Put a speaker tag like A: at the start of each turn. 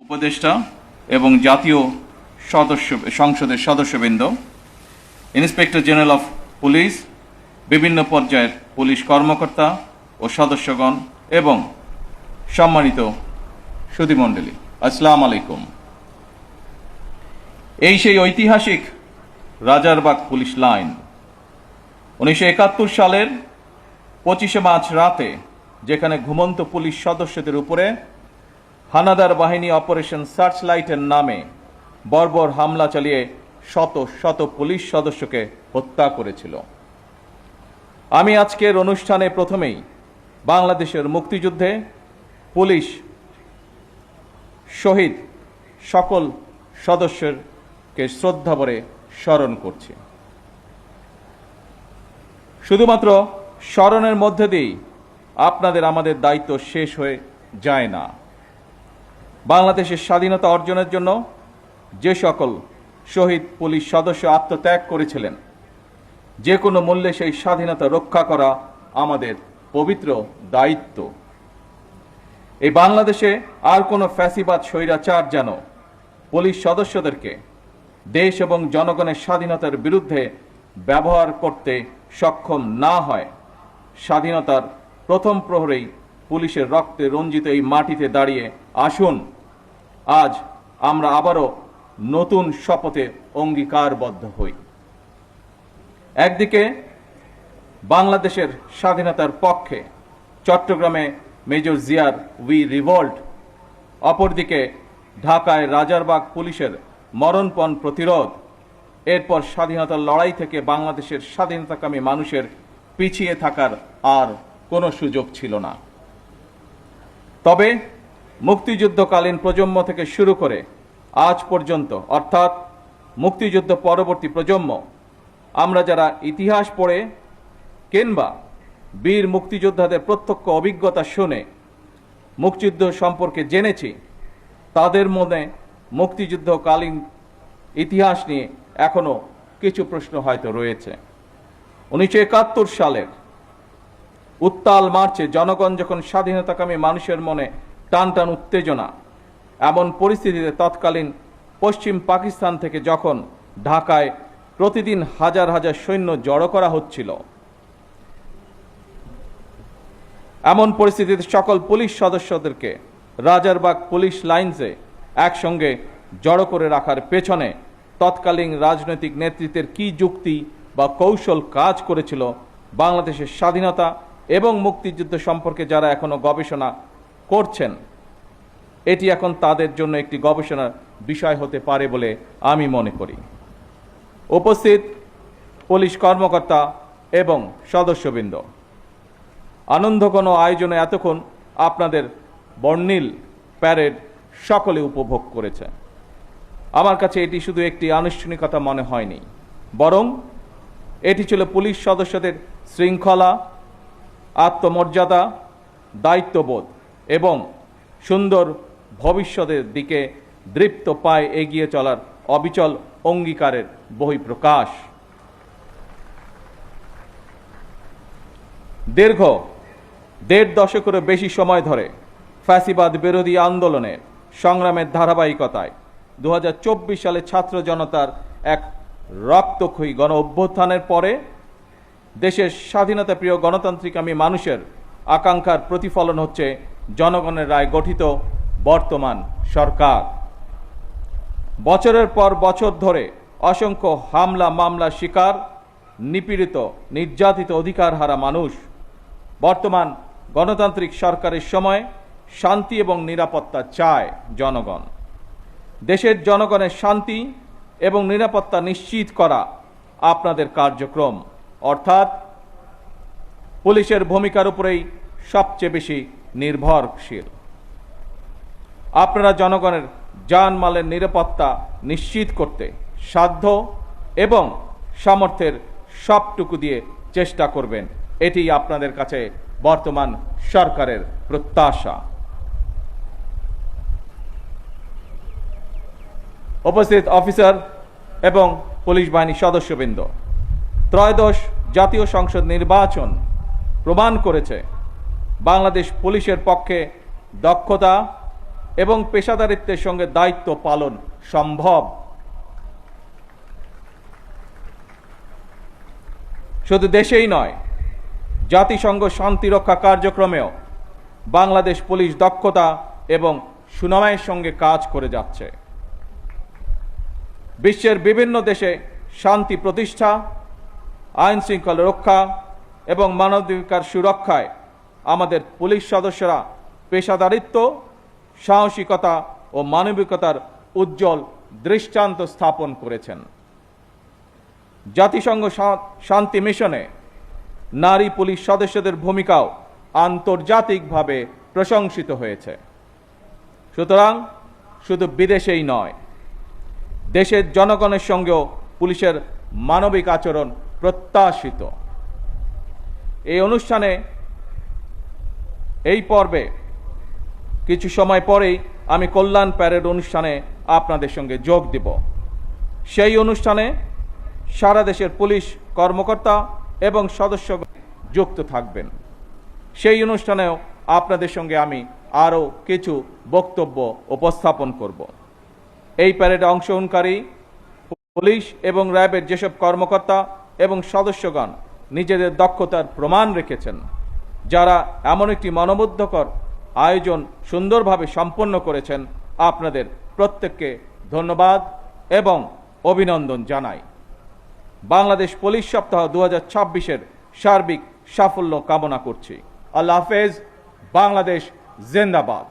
A: উপদেষ্টা এবং জাতীয় সংসদের সদস্যবৃন্দ, ইন্সপেক্টর জেনারেল অফ পুলিশ, বিভিন্ন পর্যায়ের পুলিশ কর্মকর্তা ও সদস্যগণ এবং সম্মানিত সুধীমণ্ডলী, আসসালামু আলাইকুম। এই সেই ঐতিহাসিক রাজারবাগ পুলিশ লাইন 1971 সালের 25শে মার্চ রাতে, যেখানে ঘুমন্ত পুলিশ সদস্যদের উপরে হানাদার বাহিনী অপারেশন সার্চলাইটের নামে বর্বর হামলা চালিয়ে শত শত পুলিশ সদস্যকে হত্যা করেছিল। আমি আজকের অনুষ্ঠানে প্রথমেই বাংলাদেশের মুক্তিযুদ্ধে পুলিশ শহীদ সকল সদস্যকে শ্রদ্ধাভরে স্মরণ করছি। শুধুমাত্র স্মরণের মধ্যে দিয়েই আপনাদের আমাদের দায়িত্ব শেষ হয়ে যায় না। বাংলাদেশের স্বাধীনতা অর্জনের জন্য যে সকল শহীদ পুলিশ সদস্য আত্মত্যাগ করেছিলেন, যে কোনো মূল্যে সেই স্বাধীনতা রক্ষা করা আমাদের পবিত্র দায়িত্ব। এই বাংলাদেশে আর কোনো ফ্যাসিবাদ স্বৈরাচার যেন পুলিশ সদস্যদেরকে দেশ এবং জনগণের স্বাধীনতার বিরুদ্ধে ব্যবহার করতে সক্ষম না হয়। স্বাধীনতার প্রথম প্রহরেই পুলিশের রক্তে রঞ্জিত এই মাটিতে দাঁড়িয়ে আসুন আজ আমরা আবারও নতুন শপথে অঙ্গীকারবদ্ধ হই। একদিকে বাংলাদেশের স্বাধীনতার পক্ষে চট্টগ্রামে মেজর জিয়ার উই রিভল্ট, অপরদিকে ঢাকায় রাজারবাগ পুলিশের মরণপণ প্রতিরোধ। এরপর স্বাধীনতার লড়াই থেকে বাংলাদেশের স্বাধীনতাকামী মানুষের পিছিয়ে থাকার আর কোনো সুযোগ ছিল না। তবে মুক্তিযুদ্ধকালীন প্রজন্ম থেকে শুরু করে আজ পর্যন্ত, অর্থাৎ মুক্তিযুদ্ধ পরবর্তী প্রজন্ম, আমরা যারা ইতিহাস পড়ে কিংবা বীর মুক্তিযোদ্ধাদের প্রত্যক্ষ অভিজ্ঞতা শুনে মুক্তিযুদ্ধ সম্পর্কে জেনেছি, তাদের মনে মুক্তিযুদ্ধকালীন ইতিহাস নিয়ে এখনো কিছু প্রশ্ন হয়তো রয়েছে। 1971 সালের উত্তাল মার্চে জনগণ যখন স্বাধীনতাকামী মানুষের মনে টান টান উত্তেজনা, এমন পরিস্থিতিতে তৎকালীন পশ্চিম পাকিস্তান থেকে যখন ঢাকায় প্রতিদিন হাজার হাজার সৈন্য জড়ো করা হচ্ছিল, এমন পরিস্থিতিতে সকল পুলিশ সদস্যদেরকে রাজারবাগ পুলিশ লাইন্সে একসঙ্গে জড়ো করে রাখার পেছনে তৎকালীন রাজনৈতিক নেতৃত্বের কি যুক্তি বা কৌশল কাজ করেছিল, বাংলাদেশের স্বাধীনতা এবং মুক্তিযুদ্ধ সম্পর্কে যারা এখনো গবেষণা করছেন, এটি এখন তাদের জন্য একটি গবেষণার বিষয় হতে পারে বলে আমি মনে করি। উপস্থিত পুলিশ কর্মকর্তা এবং সদস্যবৃন্দ, আনন্দঘন আয়োজনে এতক্ষণ আপনাদের বর্ণিল প্যারেড সকলে উপভোগ করেছে। আমার কাছে এটি শুধু একটি আনুষ্ঠানিকতা মনে হয়নি, বরং এটি ছিল পুলিশ সদস্যদের শৃঙ্খলা, আত্মমর্যাদা, দায়িত্ববোধ এবং সুন্দর ভবিষ্যতের দিকে দৃপ্ত পায়ে এগিয়ে চলার অবিচল অঙ্গীকারের বহিঃপ্রকাশ। দীর্ঘ 1.5 দশকেরও বেশি সময় ধরে ফ্যাসিবাদ বিরোধী আন্দোলনের সংগ্রামের ধারাবাহিকতায় 2024 সালে ছাত্র জনতার এক রক্তক্ষয়ী গণ অভ্যুত্থানের পরে দেশের স্বাধীনতাপ্রিয় গণতান্ত্রিকামী মানুষের আকাঙ্ক্ষার প্রতিফলন হচ্ছে জনগণের রায় গঠিত বর্তমান সরকার। বছরের পর বছর ধরে অসংখ্য হামলা মামলা শিকার, নিপীড়িত নির্যাতিত অধিকারহারা মানুষ, বর্তমান গণতান্ত্রিক সরকারের সময় শান্তি এবং নিরাপত্তা চায় জনগণ। দেশের জনগণের শান্তি এবং নিরাপত্তা নিশ্চিত করা আপনাদের কার্যক্রম, অর্থাৎ পুলিশের ভূমিকার উপরেই সবচেয়ে বেশি নির্ভরশীল। আপনারা জনগণের জানমালের নিরাপত্তা নিশ্চিত করতে সাধ্য এবং সামর্থ্যের সবটুকু দিয়ে চেষ্টা করবেন, এটি আপনাদের কাছে বর্তমান সরকারের প্রত্যাশা। উপস্থিত অফিসার এবং পুলিশ বাহিনীর সদস্যবৃন্দ, ত্রয়োদশ জাতীয় সংসদ নির্বাচন প্রমাণ করেছে বাংলাদেশ পুলিশের পক্ষে দক্ষতা, এবং পেশাদারিত্বের সঙ্গে দায়িত্ব পালন সম্ভব। শুধু দেশেই নয়, জাতিসংঘ শান্তিরক্ষা কার্যক্রমেও বাংলাদেশ পুলিশ দক্ষতা এবং সুনামের সঙ্গে কাজ করে যাচ্ছে। বিশ্বের বিভিন্ন দেশে শান্তি প্রতিষ্ঠা, আইন শৃঙ্খলা রক্ষা এবং মানবাধিকার সুরক্ষায় আমাদের পুলিশ সদস্যরা পেশাদারিত্ব, সাহসিকতা ও মানবিকতার উজ্জ্বল দৃষ্টান্ত স্থাপন করেছেন। জাতিসংঘ শান্তি মিশনে নারী পুলিশ সদস্যদের ভূমিকাও আন্তর্জাতিকভাবে প্রশংসিত হয়েছে। সুতরাং শুধু বিদেশেই নয়, দেশের জনগণের সঙ্গেও পুলিশের মানবিক আচরণ প্রত্যাশিত। এই অনুষ্ঠানে, এই পর্বে কিছু সময় পরেই আমি কল্যাণ প্যারেড অনুষ্ঠানে আপনাদের সঙ্গে যোগ দিব। সেই অনুষ্ঠানে সারা দেশের পুলিশ কর্মকর্তা এবং সদস্য যুক্ত থাকবেন। সেই অনুষ্ঠানেও আপনাদের সঙ্গে আমি আরও কিছু বক্তব্য উপস্থাপন করব। এই প্যারেডে অংশগ্রহণকারী পুলিশ এবং র্যাবের যেসব কর্মকর্তা এবং সদস্যগণ নিজেদের দক্ষতার প্রমাণ রেখেছেন, যারা এমন একটি মনোমুগ্ধকর আয়োজন সুন্দরভাবে সম্পন্ন করেছেন, আপনাদের প্রত্যেককে ধন্যবাদ এবং অভিনন্দন জানাই। বাংলাদেশ পুলিশ সপ্তাহ 2026-এর সার্বিক সাফল্য কামনা করছি। আল্লাহ হাফেজ। বাংলাদেশ জিন্দাবাদ।